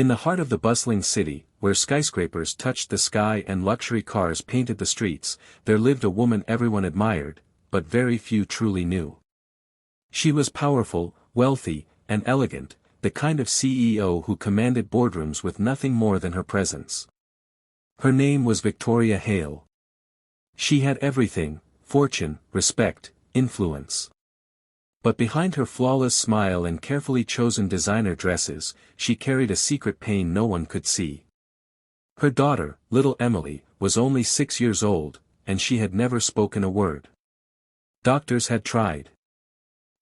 In the heart of the bustling city, where skyscrapers touched the sky and luxury cars painted the streets, there lived a woman everyone admired, but very few truly knew. She was powerful, wealthy, and elegant, the kind of CEO who commanded boardrooms with nothing more than her presence. Her name was Victoria Hale. She had everything: fortune, respect, influence. But behind her flawless smile and carefully chosen designer dresses, she carried a secret pain no one could see. Her daughter, little Emily, was only 6 years old, and she had never spoken a word. Doctors had tried.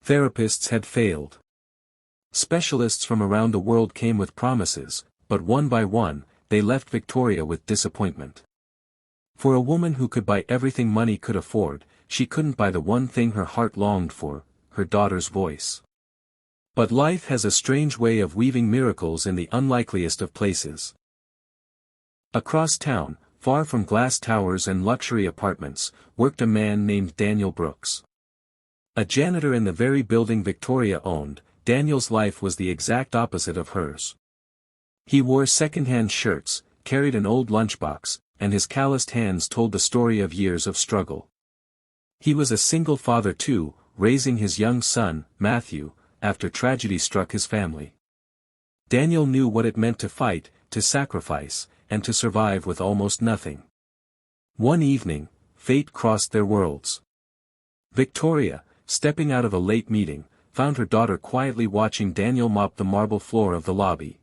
Therapists had failed. Specialists from around the world came with promises, but one by one, they left Victoria with disappointment. For a woman who could buy everything money could afford, she couldn't buy the one thing her heart longed for: her daughter's voice. But life has a strange way of weaving miracles in the unlikeliest of places. Across town, far from glass towers and luxury apartments, worked a man named Daniel Brooks. A janitor in the very building Victoria owned, Daniel's life was the exact opposite of hers. He wore second-hand shirts, carried an old lunchbox, and his calloused hands told the story of years of struggle. He was a single father too, raising his young son, Matthew, after tragedy struck his family. Daniel knew what it meant to fight, to sacrifice, and to survive with almost nothing. One evening, fate crossed their worlds. Victoria, stepping out of a late meeting, found her daughter quietly watching Daniel mop the marble floor of the lobby.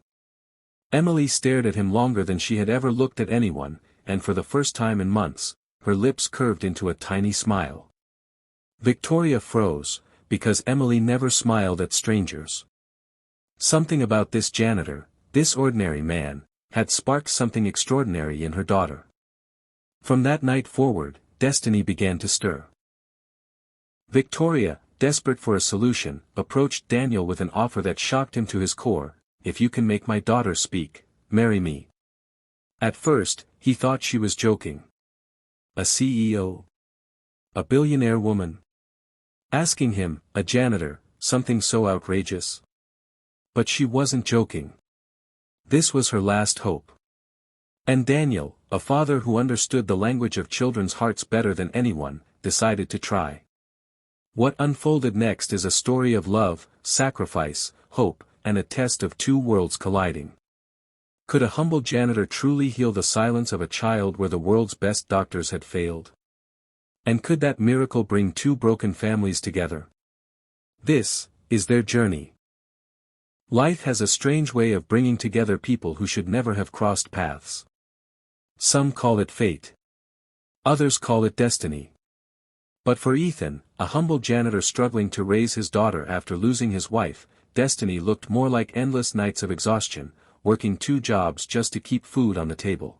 Emily stared at him longer than she had ever looked at anyone, and for the first time in months, her lips curved into a tiny smile. Victoria froze, because Emily never smiled at strangers. Something about this janitor, this ordinary man, had sparked something extraordinary in her daughter. From that night forward, destiny began to stir. Victoria, desperate for a solution, approached Daniel with an offer that shocked him to his core: "If you can make my daughter speak, marry me." At first, he thought she was joking. A CEO? A billionaire woman? Asking him, a janitor, something so outrageous? But she wasn't joking. This was her last hope. And Daniel, a father who understood the language of children's hearts better than anyone, decided to try. What unfolded next is a story of love, sacrifice, hope, and a test of two worlds colliding. Could a humble janitor truly heal the silence of a child where the world's best doctors had failed? And could that miracle bring two broken families together? This is their journey. Life has a strange way of bringing together people who should never have crossed paths. Some call it fate. Others call it destiny. But for Ethan, a humble janitor struggling to raise his daughter after losing his wife, destiny looked more like endless nights of exhaustion, working 2 jobs just to keep food on the table.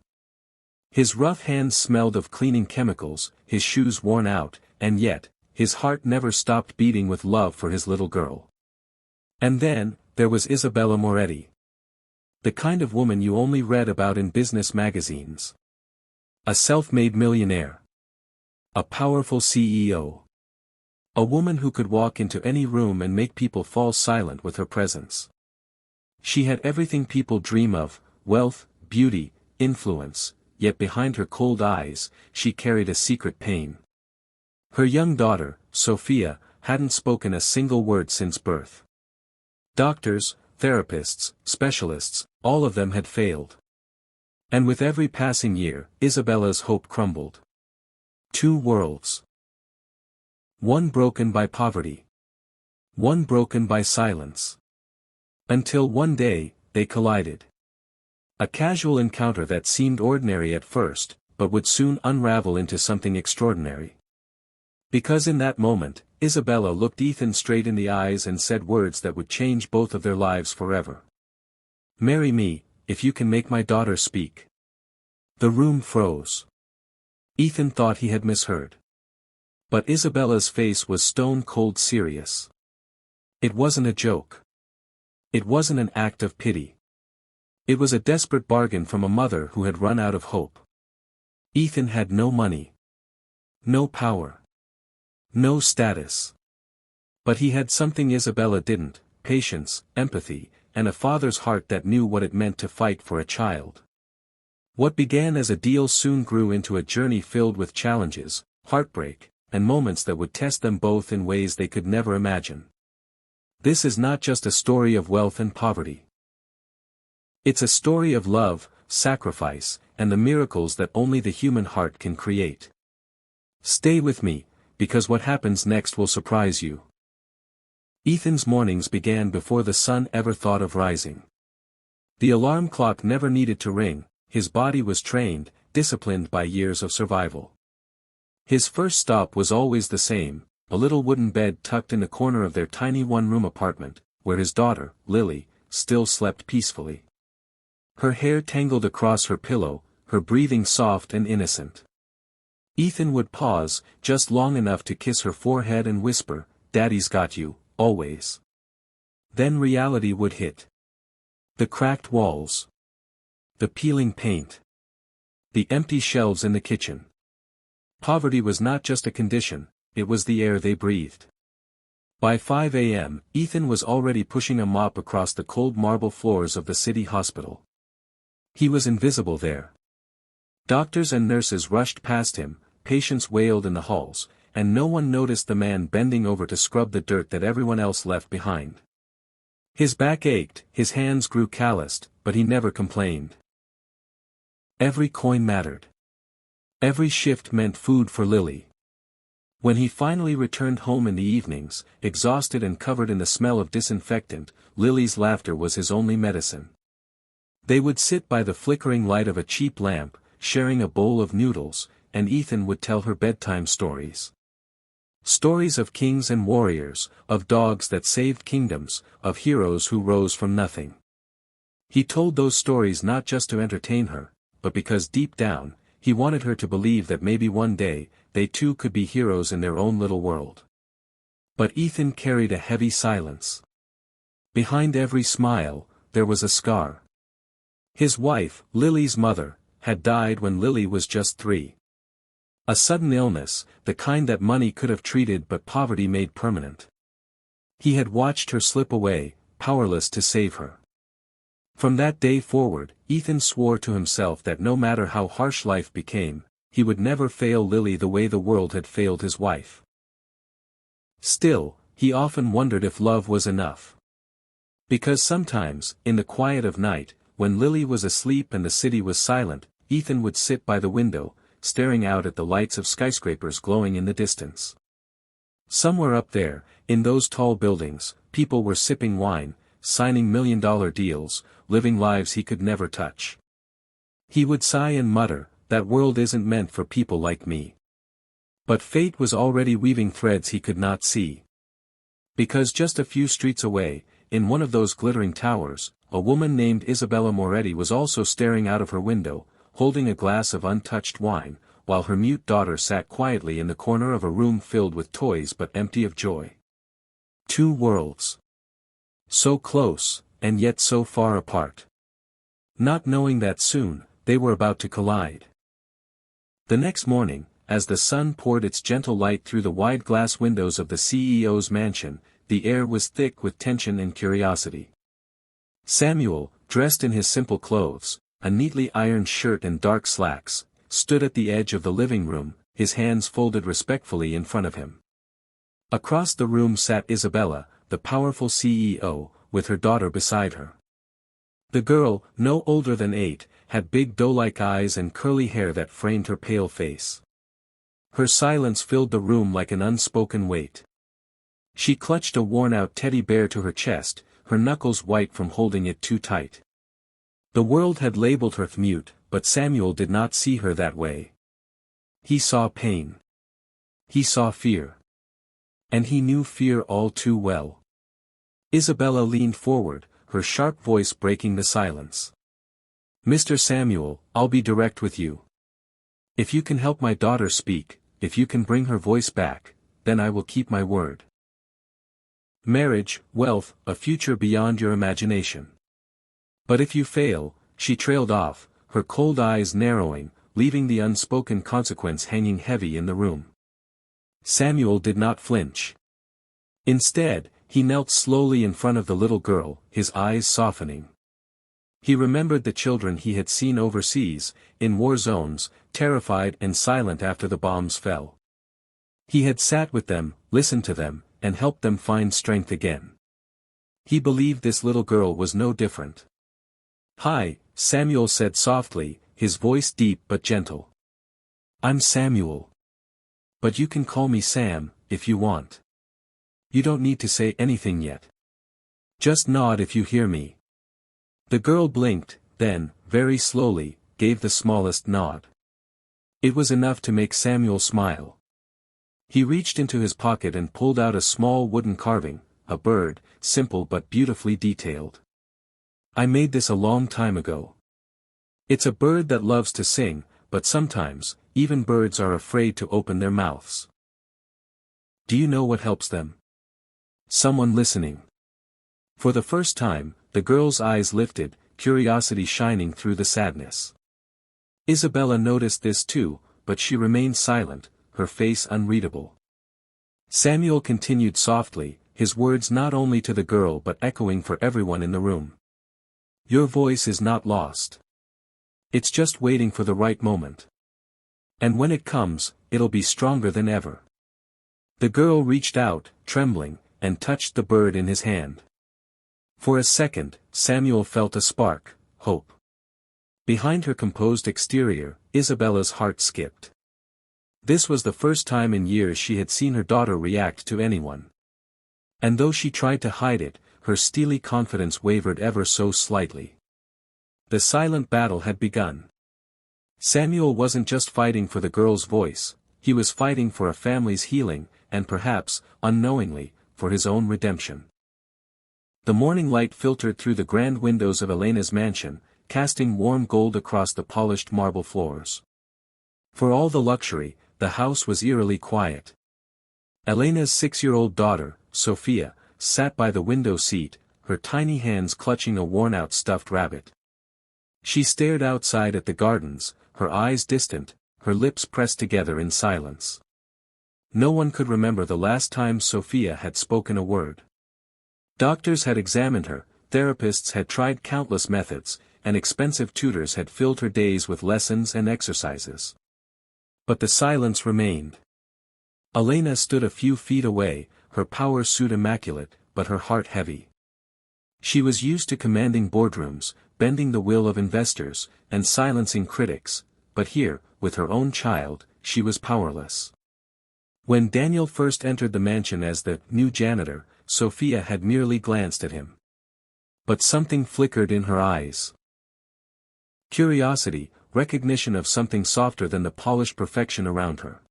His rough hands smelled of cleaning chemicals, his shoes worn out, and yet, his heart never stopped beating with love for his little girl. And then, there was Isabella Moretti. The kind of woman you only read about in business magazines. A self-made millionaire. A powerful CEO. A woman who could walk into any room and make people fall silent with her presence. She had everything people dream of: wealth, beauty, influence, yet behind her cold eyes, she carried a secret pain. Her young daughter, Sophia, hadn't spoken a single word since birth. Doctors, therapists, specialists, all of them had failed. And with every passing year, Isabella's hope crumbled. 2 worlds. One broken by poverty. One broken by silence. Until one day, they collided. A casual encounter that seemed ordinary at first, but would soon unravel into something extraordinary. Because in that moment, Isabella looked Ethan straight in the eyes and said words that would change both of their lives forever. "Marry me, if you can make my daughter speak." The room froze. Ethan thought he had misheard. But Isabella's face was stone-cold serious. It wasn't a joke. It wasn't an act of pity. It was a desperate bargain from a mother who had run out of hope. Ethan had no money. No power. No status. But he had something Isabella didn't: patience, empathy, and a father's heart that knew what it meant to fight for a child. What began as a deal soon grew into a journey filled with challenges, heartbreak, and moments that would test them both in ways they could never imagine. This is not just a story of wealth and poverty. It's a story of love, sacrifice, and the miracles that only the human heart can create. Stay with me, because what happens next will surprise you. Ethan's mornings began before the sun ever thought of rising. The alarm clock never needed to ring, his body was trained, disciplined by years of survival. His first stop was always the same, a little wooden bed tucked in the corner of their tiny one-room apartment, where his daughter, Lily, still slept peacefully. Her hair tangled across her pillow, her breathing soft and innocent. Ethan would pause, just long enough to kiss her forehead and whisper, "Daddy's got you, always." Then reality would hit. The cracked walls. The peeling paint. The empty shelves in the kitchen. Poverty was not just a condition, it was the air they breathed. By 5 a.m., Ethan was already pushing a mop across the cold marble floors of the city hospital. He was invisible there. Doctors and nurses rushed past him, patients wailed in the halls, and no one noticed the man bending over to scrub the dirt that everyone else left behind. His back ached, his hands grew calloused, but he never complained. Every coin mattered. Every shift meant food for Lily. When he finally returned home in the evenings, exhausted and covered in the smell of disinfectant, Lily's laughter was his only medicine. They would sit by the flickering light of a cheap lamp, sharing a bowl of noodles, and Ethan would tell her bedtime stories. Stories of kings and warriors, of dogs that saved kingdoms, of heroes who rose from nothing. He told those stories not just to entertain her, but because deep down, he wanted her to believe that maybe one day, they too could be heroes in their own little world. But Ethan carried a heavy silence. Behind every smile, there was a scar. His wife, Lily's mother, had died when Lily was just 3. A sudden illness, the kind that money could have treated but poverty made permanent. He had watched her slip away, powerless to save her. From that day forward, Ethan swore to himself that no matter how harsh life became, he would never fail Lily the way the world had failed his wife. Still, he often wondered if love was enough. Because sometimes, in the quiet of night, when Lily was asleep and the city was silent, Ethan would sit by the window, staring out at the lights of skyscrapers glowing in the distance. Somewhere up there, in those tall buildings, people were sipping wine, signing million-dollar deals, living lives he could never touch. He would sigh and mutter, "That world isn't meant for people like me." But fate was already weaving threads he could not see. Because just a few streets away, in one of those glittering towers, a woman named Isabella Moretti was also staring out of her window, holding a glass of untouched wine, while her mute daughter sat quietly in the corner of a room filled with toys but empty of joy. Two worlds. So close, and yet so far apart. Not knowing that soon, they were about to collide. The next morning, as the sun poured its gentle light through the wide glass windows of the CEO's mansion, the air was thick with tension and curiosity. Samuel, dressed in his simple clothes, a neatly ironed shirt and dark slacks, stood at the edge of the living room, his hands folded respectfully in front of him. Across the room sat Isabella, the powerful CEO, with her daughter beside her. The girl, no older than 8, had big doe-like eyes and curly hair that framed her pale face. Her silence filled the room like an unspoken weight. She clutched a worn-out teddy bear to her chest, her knuckles white from holding it too tight. The world had labeled her mute, but Samuel did not see her that way. He saw pain. He saw fear. And he knew fear all too well. Isabella leaned forward, her sharp voice breaking the silence. "Mr. Samuel, I'll be direct with you. If you can help my daughter speak, if you can bring her voice back, then I will keep my word. Marriage, wealth, a future beyond your imagination. But if you fail," she trailed off, her cold eyes narrowing, leaving the unspoken consequence hanging heavy in the room. Samuel did not flinch. Instead, he knelt slowly in front of the little girl, his eyes softening. He remembered the children he had seen overseas, in war zones, terrified and silent after the bombs fell. He had sat with them, listened to them, and helped them find strength again. He believed this little girl was no different. "Hi," Samuel said softly, his voice deep but gentle. "I'm Samuel. But you can call me Sam, if you want. You don't need to say anything yet. Just nod if you hear me." The girl blinked, then, very slowly, gave the smallest nod. It was enough to make Samuel smile. He reached into his pocket and pulled out a small wooden carving, a bird, simple but beautifully detailed. "I made this a long time ago. It's a bird that loves to sing, but sometimes, even birds are afraid to open their mouths. Do you know what helps them? Someone listening." For the first time, the girl's eyes lifted, curiosity shining through the sadness. Isabella noticed this too, but she remained silent, her face unreadable. Samuel continued softly, his words not only to the girl but echoing for everyone in the room. "Your voice is not lost. It's just waiting for the right moment. And when it comes, it'll be stronger than ever." The girl reached out, trembling, and touched the bird in his hand. For a second, Samuel felt a spark, hope. Behind her composed exterior, Isabella's heart skipped. This was the first time in years she had seen her daughter react to anyone. And though she tried to hide it, her steely confidence wavered ever so slightly. The silent battle had begun. Samuel wasn't just fighting for the girl's voice, he was fighting for a family's healing, and perhaps, unknowingly, for his own redemption. The morning light filtered through the grand windows of Elena's mansion, casting warm gold across the polished marble floors. For all the luxury, the house was eerily quiet. Elena's 6-year-old daughter, Sophia, sat by the window seat, her tiny hands clutching a worn-out stuffed rabbit. She stared outside at the gardens, her eyes distant, her lips pressed together in silence. No one could remember the last time Sophia had spoken a word. Doctors had examined her, therapists had tried countless methods, and expensive tutors had filled her days with lessons and exercises. But the silence remained. Elena stood a few feet away, her power suit immaculate, but her heart heavy. She was used to commanding boardrooms, bending the will of investors, and silencing critics, but here, with her own child, she was powerless. When Daniel first entered the mansion as the new janitor, Sophia had merely glanced at him. But something flickered in her eyes. Curiosity, recognition of something softer than the polished perfection around her.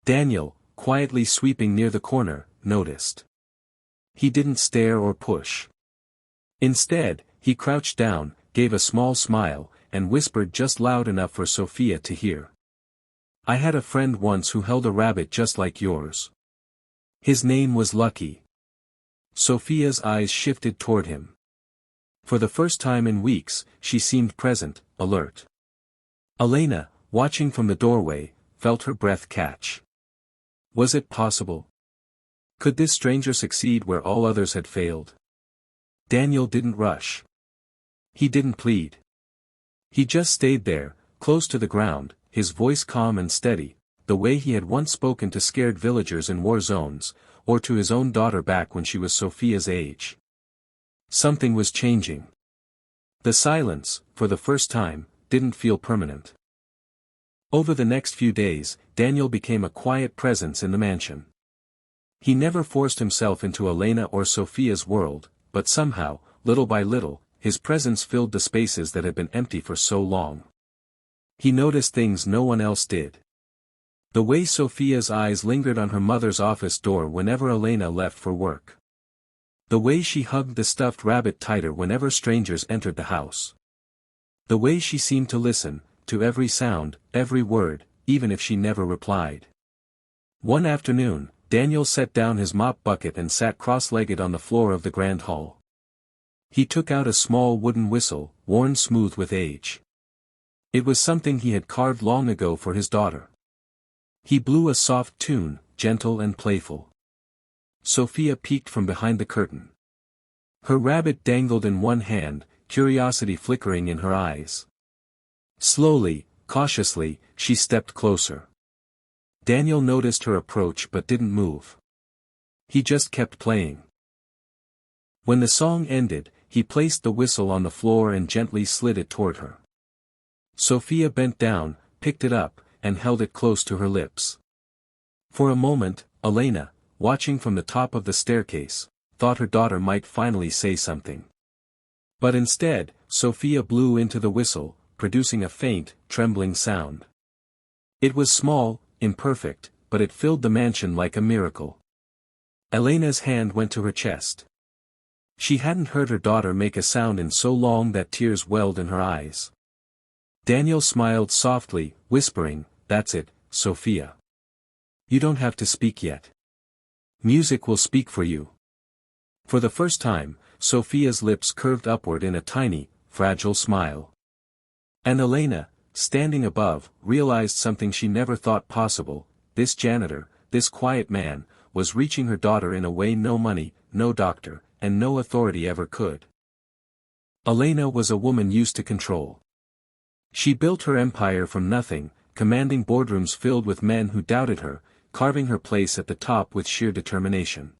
Daniel, quietly sweeping near the corner, noticed. He didn't stare or push. Instead, he crouched down, gave a small smile, and whispered just loud enough for Sophia to hear. "I had a friend once who held a rabbit just like yours. His name was Lucky." Sophia's eyes shifted toward him. For the first time in weeks, she seemed present, alert. Elena, watching from the doorway, felt her breath catch. Was it possible? Could this stranger succeed where all others had failed? Daniel didn't rush. He didn't plead. He just stayed there, close to the ground, his voice calm and steady, the way he had once spoken to scared villagers in war zones, or to his own daughter back when she was Sophia's age. Something was changing. The silence, for the first time, didn't feel permanent. Over the next few days, Daniel became a quiet presence in the mansion. He never forced himself into Elena or Sophia's world, but somehow, little by little, his presence filled the spaces that had been empty for so long. He noticed things no one else did. The way Sophia's eyes lingered on her mother's office door whenever Elena left for work. The way she hugged the stuffed rabbit tighter whenever strangers entered the house. The way she seemed to listen, to every sound, every word, even if she never replied. One afternoon, Daniel set down his mop bucket and sat cross-legged on the floor of the grand hall. He took out a small wooden whistle, worn smooth with age. It was something he had carved long ago for his daughter. He blew a soft tune, gentle and playful. Sophia peeked from behind the curtain. Her rabbit dangled in one hand, curiosity flickering in her eyes. Slowly, cautiously, she stepped closer. Daniel noticed her approach but didn't move. He just kept playing. When the song ended, he placed the whistle on the floor and gently slid it toward her. Sophia bent down, picked it up, and held it close to her lips. For a moment, Elena, watching from the top of the staircase, thought her daughter might finally say something. But instead, Sophia blew into the whistle, producing a faint, trembling sound. It was small, imperfect, but it filled the mansion like a miracle. Elena's hand went to her chest. She hadn't heard her daughter make a sound in so long that tears welled in her eyes. Daniel smiled softly, whispering, "That's it, Sophia. You don't have to speak yet. Music will speak for you." For the first time, Sophia's lips curved upward in a tiny, fragile smile. And Elena, standing above, realized something she never thought possible: this janitor, this quiet man, was reaching her daughter in a way no money, no doctor, and no authority ever could. Elena was a woman used to control. She built her empire from nothing, commanding boardrooms filled with men who doubted her, carving her place at the top with sheer determination.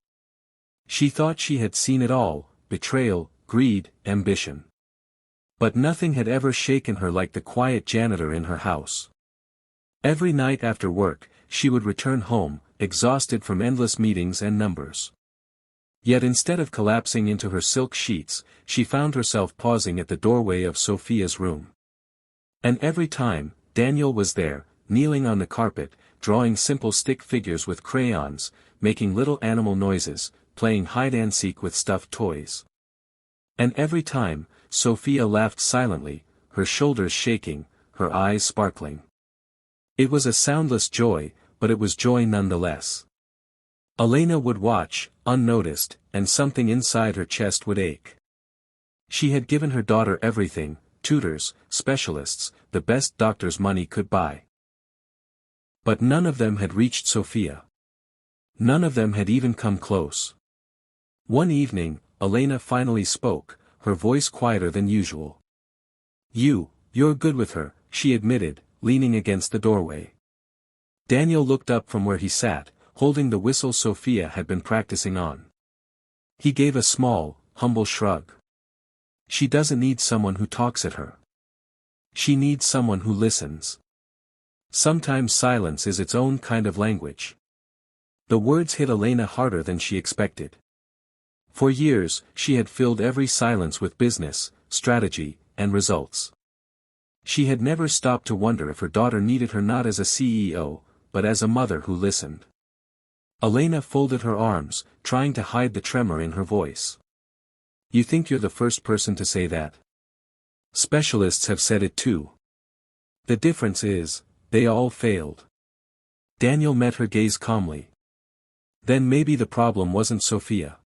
She thought she had seen it all: betrayal, greed, ambition. But nothing had ever shaken her like the quiet janitor in her house. Every night after work, she would return home, exhausted from endless meetings and numbers. Yet instead of collapsing into her silk sheets, she found herself pausing at the doorway of Sophia's room. And every time, Daniel was there, kneeling on the carpet, drawing simple stick figures with crayons, making little animal noises, playing hide-and-seek with stuffed toys. And every time, Sophia laughed silently, her shoulders shaking, her eyes sparkling. It was a soundless joy, but it was joy nonetheless. Elena would watch, unnoticed, and something inside her chest would ache. She had given her daughter everything: tutors, specialists, the best doctors money could buy. But none of them had reached Sophia. None of them had even come close. One evening, Elena finally spoke, her voice quieter than usual. You're good with her," she admitted, leaning against the doorway. Daniel looked up from where he sat, holding the whistle Sophia had been practicing on. He gave a small, humble shrug. "She doesn't need someone who talks at her. She needs someone who listens. Sometimes silence is its own kind of language." The words hit Elena harder than she expected. For years, she had filled every silence with business, strategy, and results. She had never stopped to wonder if her daughter needed her not as a CEO, but as a mother who listened. Elena folded her arms, trying to hide the tremor in her voice. "You think you're the first person to say that? Specialists have said it too. The difference is, they all failed." Daniel met her gaze calmly. Then maybe the problem wasn't Sophia.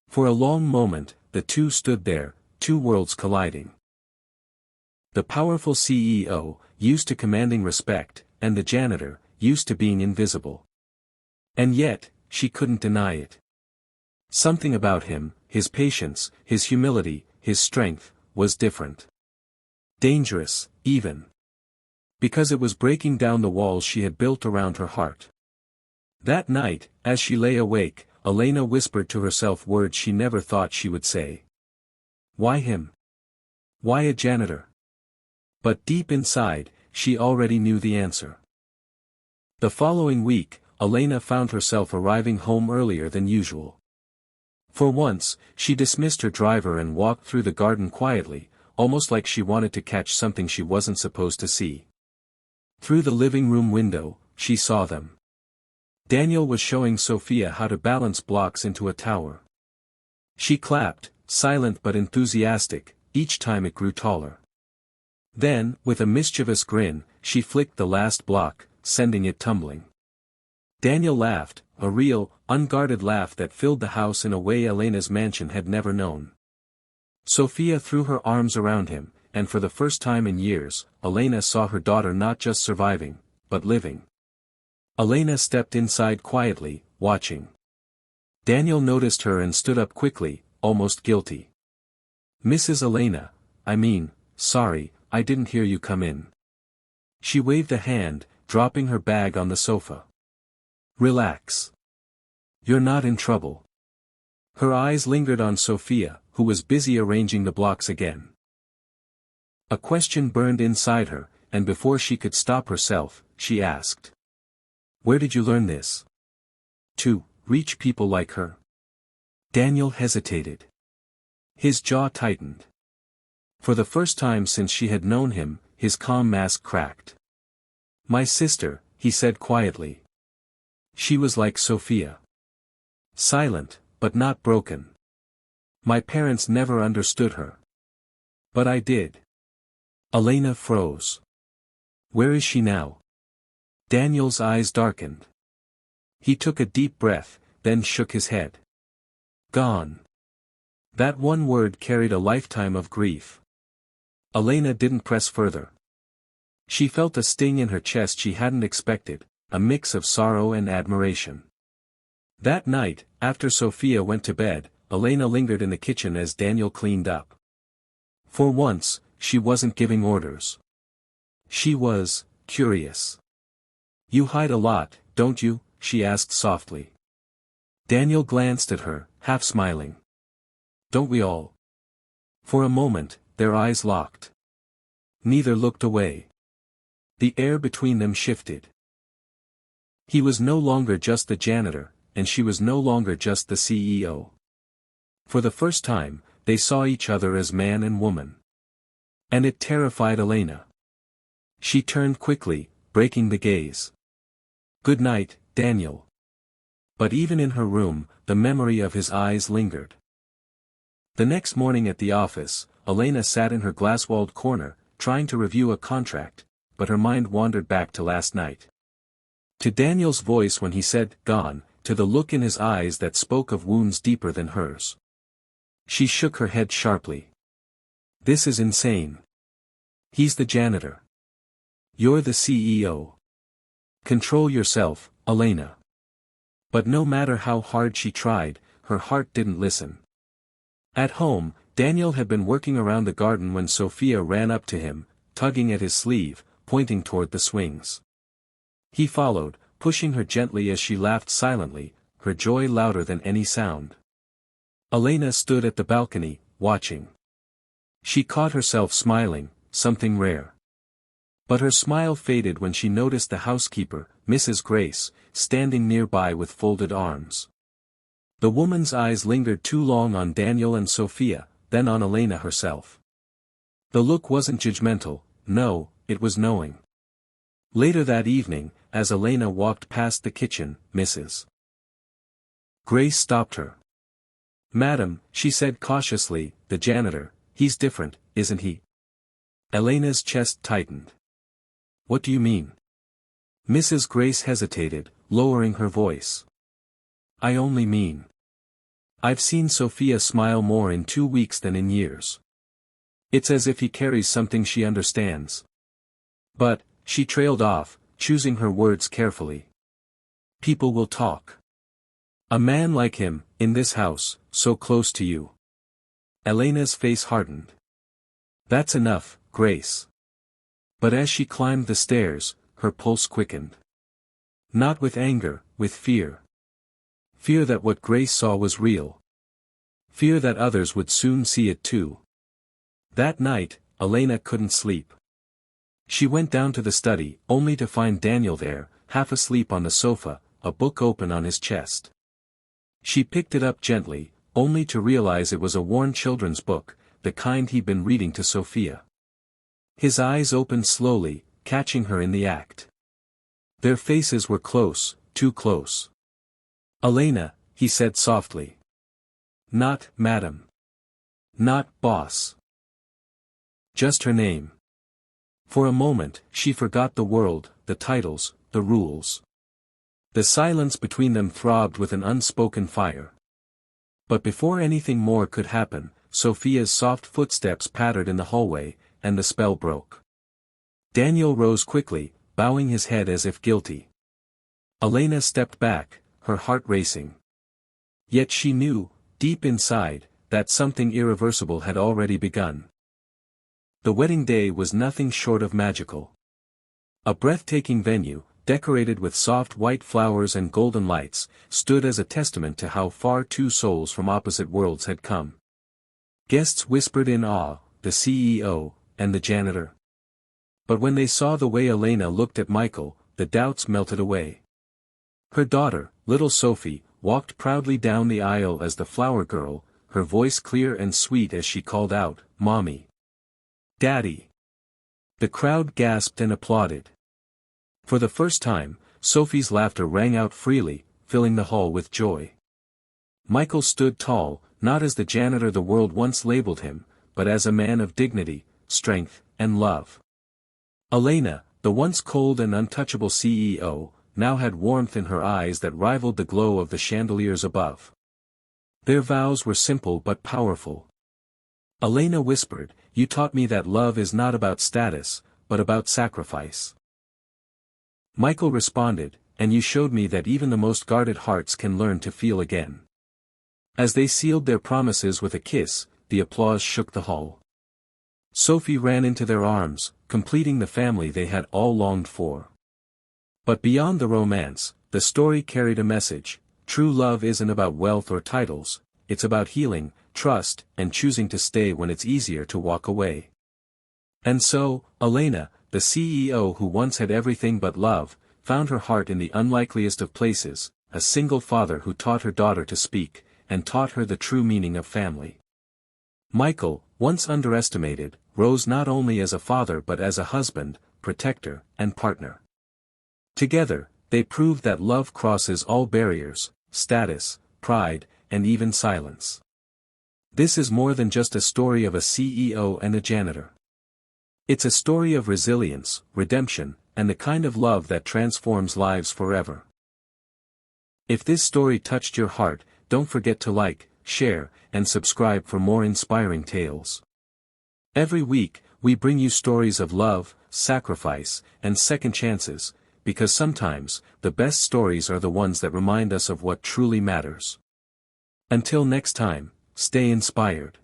For a long moment, the two stood there, two worlds colliding. The powerful CEO, used to commanding respect, and the janitor, used to being invisible. And yet, she couldn't deny it. Something about him, his patience, his humility, his strength, was different. Dangerous, even. Because it was breaking down the walls she had built around her heart. That night, as she lay awake, Elena whispered to herself words she never thought she would say. Why him? Why a janitor? But deep inside, she already knew the answer. The following week, Elena found herself arriving home earlier than usual. For once, she dismissed her driver and walked through the garden quietly, almost like she wanted to catch something she wasn't supposed to see. Through the living room window, she saw them. Daniel was showing Sophia how to balance blocks into a tower. She clapped, silent but enthusiastic, each time it grew taller. Then, with a mischievous grin, she flicked the last block, sending it tumbling. Daniel laughed, a real, unguarded laugh that filled the house in a way Elena's mansion had never known. Sophia threw her arms around him, and for the first time in years, Elena saw her daughter not just surviving, but living. Elena stepped inside quietly, watching. Daniel noticed her and stood up quickly, almost guilty. Mrs. Elena, sorry, I didn't hear you come in. She waved a hand, dropping her bag on the sofa. Relax. You're not in trouble. Her eyes lingered on Sophia, who was busy arranging the blocks again. A question burned inside her, and before she could stop herself, she asked. Where did you learn this? To reach people like her. Daniel hesitated. His jaw tightened. For the first time since she had known him, his calm mask cracked. My sister, he said quietly. She was like Sophia. Silent, but not broken. My parents never understood her. But I did. Elena froze. Where is she now? Daniel's eyes darkened. He took a deep breath, then shook his head. Gone. That one word carried a lifetime of grief. Elena didn't press further. She felt a sting in her chest she hadn't expected, a mix of sorrow and admiration. That night, after Sophia went to bed, Elena lingered in the kitchen as Daniel cleaned up. For once, she wasn't giving orders. She was curious. You hide a lot, don't you? She asked softly. Daniel glanced at her, half smiling. Don't we all? For a moment, their eyes locked. Neither looked away. The air between them shifted. He was no longer just the janitor, and she was no longer just the CEO. For the first time, they saw each other as man and woman. And it terrified Elena. She turned quickly, breaking the gaze. Good night, Daniel. But even in her room, the memory of his eyes lingered. The next morning at the office, Elena sat in her glass-walled corner, trying to review a contract, but her mind wandered back to last night. To Daniel's voice when he said, gone, to the look in his eyes that spoke of wounds deeper than hers. She shook her head sharply. This is insane. He's the janitor. You're the CEO. Control yourself, Elena. But no matter how hard she tried, her heart didn't listen. At home, Daniel had been working around the garden when Sophia ran up to him, tugging at his sleeve, pointing toward the swings. He followed, pushing her gently as she laughed silently, her joy louder than any sound. Elena stood at the balcony, watching. She caught herself smiling, something rare. But her smile faded when she noticed the housekeeper, Mrs. Grace, standing nearby with folded arms. The woman's eyes lingered too long on Daniel and Sophia, then on Elena herself. The look wasn't judgmental, no, it was knowing. Later that evening, as Elena walked past the kitchen, Mrs. Grace stopped her. Madam, she said cautiously, the janitor, he's different, isn't he? Elena's chest tightened. What do you mean? Mrs. Grace hesitated, lowering her voice. I only mean. I've seen Sophia smile more in 2 weeks than in years. It's as if he carries something she understands. But, she trailed off, choosing her words carefully. People will talk. A man like him, in this house, so close to you. Elena's face hardened. That's enough, Grace. But as she climbed the stairs, her pulse quickened. Not with anger, with fear. Fear that what Grace saw was real. Fear that others would soon see it too. That night, Elena couldn't sleep. She went down to the study, only to find Daniel there, half asleep on the sofa, a book open on his chest. She picked it up gently, only to realize it was a worn children's book, the kind he'd been reading to Sophia. His eyes opened slowly, catching her in the act. Their faces were close, too close. Elena, he said softly. Not, madam. Not, boss. Just her name. For a moment, she forgot the world, the titles, the rules. The silence between them throbbed with an unspoken fire. But before anything more could happen, Sophia's soft footsteps pattered in the hallway, and the spell broke. Daniel rose quickly, bowing his head as if guilty. Elena stepped back, her heart racing. Yet she knew, deep inside, that something irreversible had already begun. The wedding day was nothing short of magical. A breathtaking venue, decorated with soft white flowers and golden lights, stood as a testament to how far two souls from opposite worlds had come. Guests whispered in awe, the CEO, and the janitor. But when they saw the way Elena looked at Michael, the doubts melted away. Her daughter, little Sophie, walked proudly down the aisle as the flower girl, her voice clear and sweet as she called out, "Mommy! Daddy!" The crowd gasped and applauded. For the first time, Sophie's laughter rang out freely, filling the hall with joy. Michael stood tall, not as the janitor the world once labeled him, but as a man of dignity, strength, and love. Elena, the once cold and untouchable CEO, now had warmth in her eyes that rivaled the glow of the chandeliers above. Their vows were simple but powerful. Elena whispered, "You taught me that love is not about status, but about sacrifice." Michael responded, "And you showed me that even the most guarded hearts can learn to feel again." As they sealed their promises with a kiss, the applause shook the hall. Sophie ran into their arms, completing the family they had all longed for. But beyond the romance, the story carried a message: true love isn't about wealth or titles, it's about healing, trust, and choosing to stay when it's easier to walk away. And so, Elena, the CEO who once had everything but love, found her heart in the unlikeliest of places, a single father who taught her daughter to speak, and taught her the true meaning of family. Michael, once underestimated, rose not only as a father but as a husband, protector, and partner. Together, they proved that love crosses all barriers, status, pride, and even silence. This is more than just a story of a CEO and a janitor. It's a story of resilience, redemption, and the kind of love that transforms lives forever. If this story touched your heart, don't forget to like, share, and subscribe for more inspiring tales. Every week, we bring you stories of love, sacrifice, and second chances, because sometimes, the best stories are the ones that remind us of what truly matters. Until next time, stay inspired.